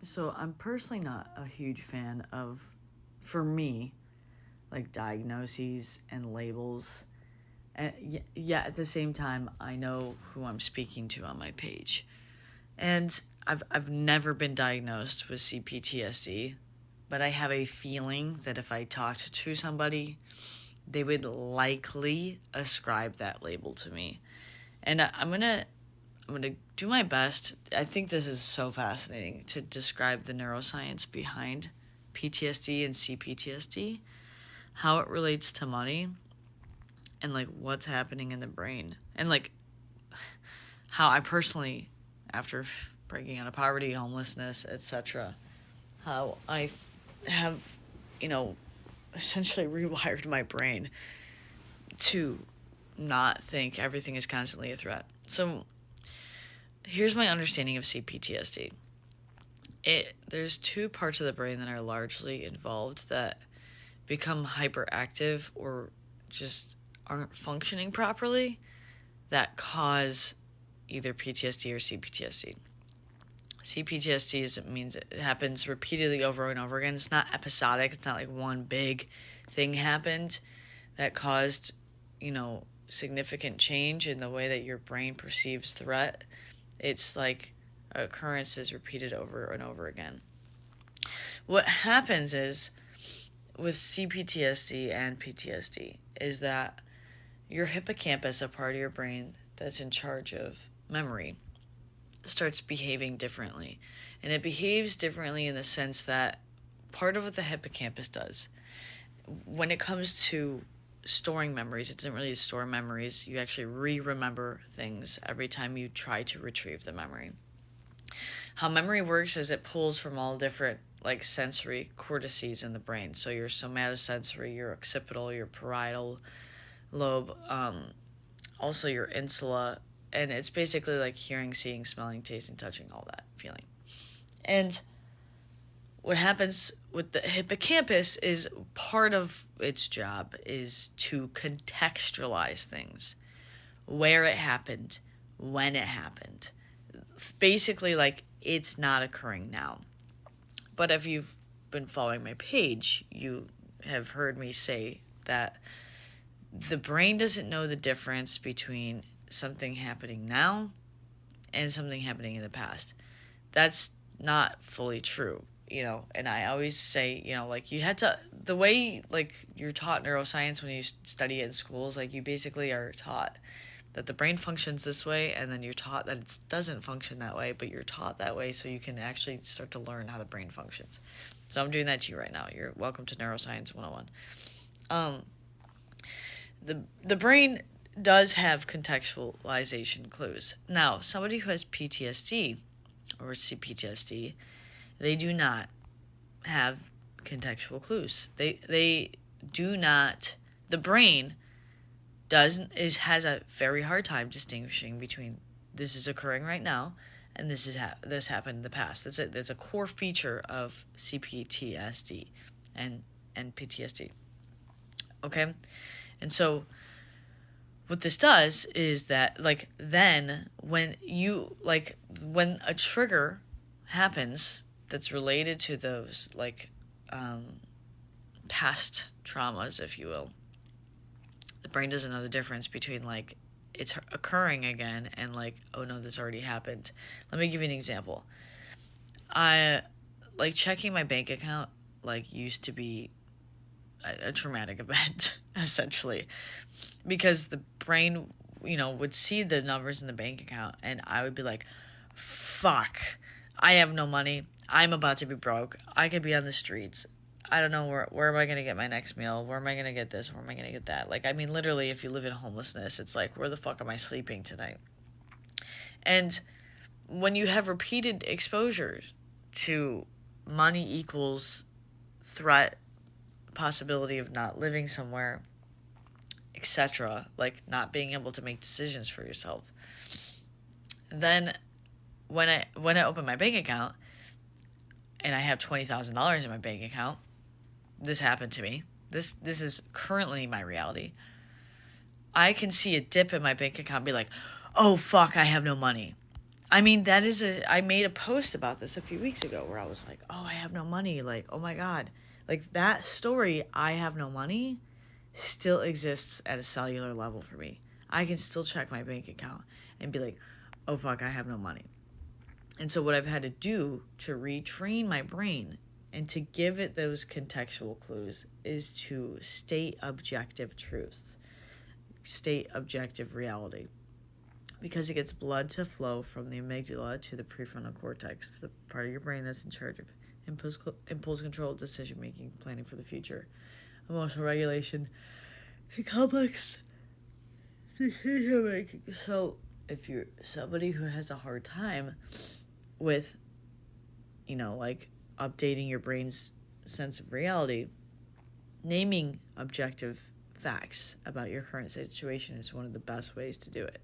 So I'm personally not a huge fan of, for me, like diagnoses and labels. And yeah, at the same time, I know who I'm speaking to on my page. And I've never been diagnosed with CPTSD, but I have a feeling that if I talked to somebody, they would likely ascribe that label to me. And I'm gonna do my best. I think this is so fascinating to describe the neuroscience behind PTSD and CPTSD, how it relates to money, and like what's happening in the brain, and like how I personally, after breaking out of poverty, homelessness, etc., how I have, you know, essentially rewired my brain to not think everything is constantly a threat. So here's my understanding of CPTSD. There's two parts of the brain that are largely involved that become hyperactive or just aren't functioning properly that cause either PTSD or CPTSD. CPTSD means it happens repeatedly over and over again. It's not episodic. It's not like one big thing happened that caused, significant change in the way that your brain perceives threat. It's like occurrences repeated over and over again. What happens is with CPTSD and PTSD is that your hippocampus, a part of your brain that's in charge of memory, starts behaving differently. And it behaves differently in the sense that part of what the hippocampus does, when it comes to storing memories, it doesn't really store memories. You actually remember things every time you try to retrieve the memory. How memory works is it pulls from all different like sensory cortices in the brain. So your somatosensory, your occipital, your parietal lobe, also your insula, and it's basically like hearing, seeing, smelling, tasting, touching, all that feeling. And what happens with the hippocampus is part of its job is to contextualize things, where it happened, when it happened. Basically, like it's not occurring now. But if you've been following my page, you have heard me say that the brain doesn't know the difference between something happening now and something happening in the past. That's not fully true, and I always say, like you had to, the way like you're taught neuroscience when you study it in schools, like you basically are taught that the brain functions this way, and then you're taught that it doesn't function that way, but you're taught that way so you can actually start to learn how the brain functions. So I'm doing that to you right now. You're welcome to Neuroscience 101. The brain does have contextualization clues. Now, somebody who has PTSD or CPTSD, they do not have contextual clues. They do not. The brain has a very hard time distinguishing between this is occurring right now and this happened in the past. That's a core feature of CPTSD and PTSD. Okay, and so what this does is that like then when a trigger happens that's related to those like past traumas, if you will, the brain doesn't know the difference between like it's occurring again and like, oh no, this already happened. Let me give you an example. I like checking my bank account like used to be a traumatic event essentially, because the brain would see the numbers in the bank account and I would be like, fuck, I have no money, I'm about to be broke, I could be on the streets, I don't know where am I going to get my next meal, where am I going to get this, where am I going to get that. Like, I mean, literally, if you live in homelessness, it's like, where the fuck am I sleeping tonight? And when you have repeated exposure to money equals threat, possibility of not living somewhere, etc., like not being able to make decisions for yourself, then when I open my bank account and I have $20,000 in my bank account, this happened to me. This is currently my reality. I can see a dip in my bank account and be like, oh fuck, I have no money. I mean, I made a post about this a few weeks ago where I was like, oh, I have no money. Like, oh my God. Like, that story, I have no money, still exists at a cellular level for me. I can still check my bank account and be like, oh fuck, I have no money. And so, what I've had to do to retrain my brain and to give it those contextual clues is to state objective truths, state objective reality. Because it gets blood to flow from the amygdala to the prefrontal cortex, the part of your brain that's in charge of impulse control, decision making, planning for the future, emotional regulation, and complex decision making. So, if you're somebody who has a hard time with, like updating your brain's sense of reality, naming objective facts about your current situation is one of the best ways to do it.